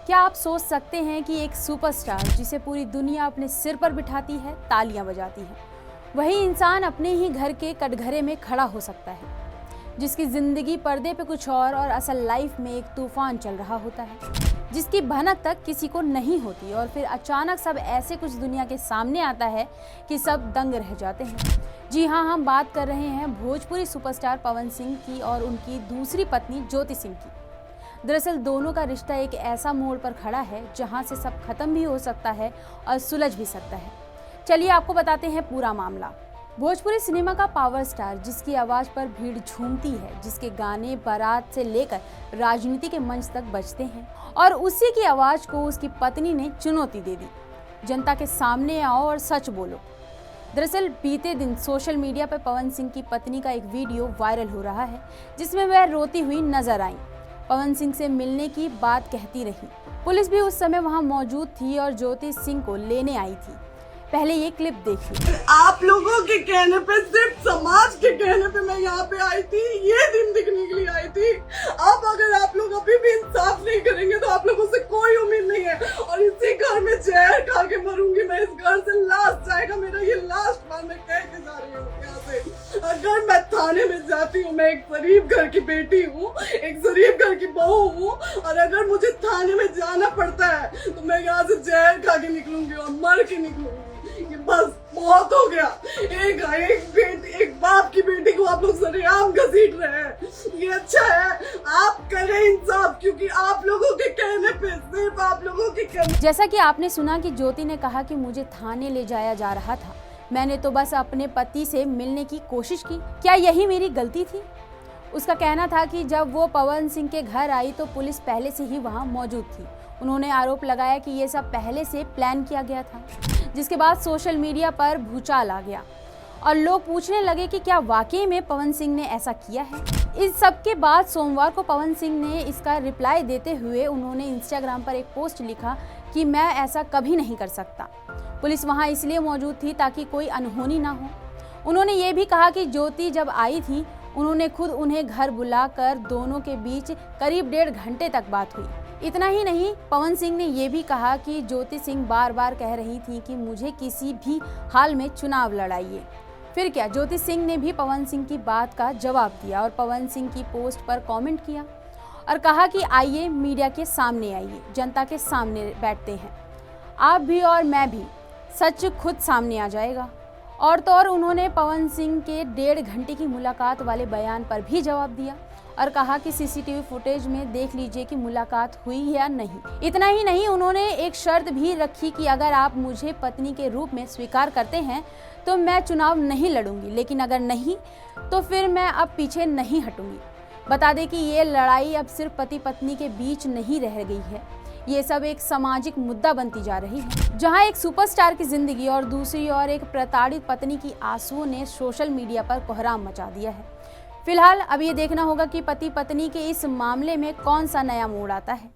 क्या आप सोच सकते हैं कि एक सुपरस्टार जिसे पूरी दुनिया अपने सिर पर बिठाती है, तालियां बजाती है, वही इंसान अपने ही घर के कटघरे में खड़ा हो सकता है, जिसकी जिंदगी पर्दे पे कुछ और असल लाइफ में एक तूफान चल रहा होता है, जिसकी भनक तक किसी को नहीं होती और फिर अचानक सब ऐसे कुछ दुनिया के सामने आता है कि सब दंग रह जाते हैं। जी हाँ, हम बात कर रहे हैं भोजपुरी सुपरस्टार पवन सिंह की और उनकी दूसरी पत्नी ज्योति सिंह की। दरअसल दोनों का रिश्ता एक ऐसा मोड़ पर खड़ा है जहां से सब खत्म भी हो सकता है और सुलझ भी सकता है। चलिए आपको बताते हैं पूरा मामला। भोजपुरी सिनेमा का पावर स्टार, जिसकी आवाज पर भीड़ झूमती है, जिसके गाने बारात से लेकर राजनीति के मंच तक बजते हैं, और उसी की आवाज को उसकी पत्नी ने चुनौती दे दी, जनता के सामने आओ और सच बोलो। दरअसल बीते दिन सोशल मीडिया पर पवन सिंह की पत्नी का एक वीडियो वायरल हो रहा है, जिसमें वह रोती हुई नजर आई, पवन सिंह से मिलने की बात कहती रही। पुलिस भी उस समय वहां मौजूद थी और ज्योति सिंह को लेने आई थी। पहले ये क्लिप देखिए। आप लोगों के कहने पे, सिर्फ समाज के कहने पे मैं यहाँ पे आई थी, ये दिन दिखने के लिए आई थी। अब अगर आप लोग अभी भी इंसाफ नहीं करेंगे तो आप लोगों से कोई उम्मीद नहीं है, और इसी घर में जहर खा के मरूंगी मैं। इस घर से लास्ट जाएगा मेरा, ये लास्ट बार मैं कह के जा रही हूँ यहाँ से। अगर मैं थाने में जाती हूँ, मैं एक गरीब घर की बेटी हूँ, एक गरीब घर की बहू हूँ, और अगर मुझे थाने में जाना पड़ता है तो मैं यहाँ से जहर खा के निकलूंगी और मर के निकलूंगी। ये बस बहुत हो गया। एक बाप की बेटी को आप लोग सरेआम घसीट रहे हैं। ये अच्छा है, आप करें इंसाफ, क्योंकि आप लोगों के कहने पे, सिर्फ आप लोगों के कहने। जैसा कि आपने सुना कि ज्योति ने कहा कि मुझे थाने ले जाया जा रहा था, मैंने तो बस अपने पति से मिलने की कोशिश की। क्या यही मेरी गलती थी? उसका कहना था कि जब वो पवन सिंह के घर आई तो पुलिस पहले से ही वहां मौजूद थी। उन्होंने आरोप लगाया कि ये सब पहले से प्लान किया गया था, जिसके बाद सोशल मीडिया पर भूचाल आ गया और लोग पूछने लगे कि क्या वाकई में पवन सिंह ने ऐसा किया है। इस सब के बाद सोमवार को पवन सिंह ने इसका रिप्लाई देते हुए उन्होंने इंस्टाग्राम पर एक पोस्ट लिखा कि मैं ऐसा कभी नहीं कर सकता। पुलिस वहां इसलिए मौजूद थी ताकि कोई अनहोनी ना हो। उन्होंने ये भी कहा कि ज्योति जब आई थी उन्होंने खुद उन्हें घर बुलाकर दोनों के बीच करीब 1.5 घंटे तक बात हुई। इतना ही नहीं, पवन सिंह ने ये भी कहा कि ज्योति सिंह बार बार कह रही थी कि मुझे किसी भी हाल में चुनाव लड़ाइए। फिर क्या, ज्योति सिंह ने भी पवन सिंह की बात का जवाब दिया और पवन सिंह की पोस्ट पर कमेंट किया और कहा कि आइए मीडिया के सामने आइए, जनता के सामने बैठते हैं, आप भी और मैं भी, सच खुद सामने आ जाएगा। और तो और उन्होंने पवन सिंह के 1.5 घंटे की मुलाकात वाले बयान पर भी जवाब दिया और कहा कि सीसीटीवी फुटेज में देख लीजिए कि मुलाकात हुई या नहीं। इतना ही नहीं, उन्होंने एक शर्त भी रखी कि अगर आप मुझे पत्नी के रूप में स्वीकार करते हैं तो मैं चुनाव नहीं लड़ूंगी, लेकिन अगर नहीं तो फिर मैं अब पीछे नहीं हटूंगी। बता दें कि ये लड़ाई अब सिर्फ पति पत्नी के बीच नहीं रह गई है, ये सब एक सामाजिक मुद्दा बनती जा रही है, जहां एक सुपरस्टार की जिंदगी और दूसरी ओर एक प्रताड़ित पत्नी की आंसुओं ने सोशल मीडिया पर कोहराम मचा दिया है। फिलहाल अब ये देखना होगा कि पति पत्नी के इस मामले में कौन सा नया मोड़ आता है।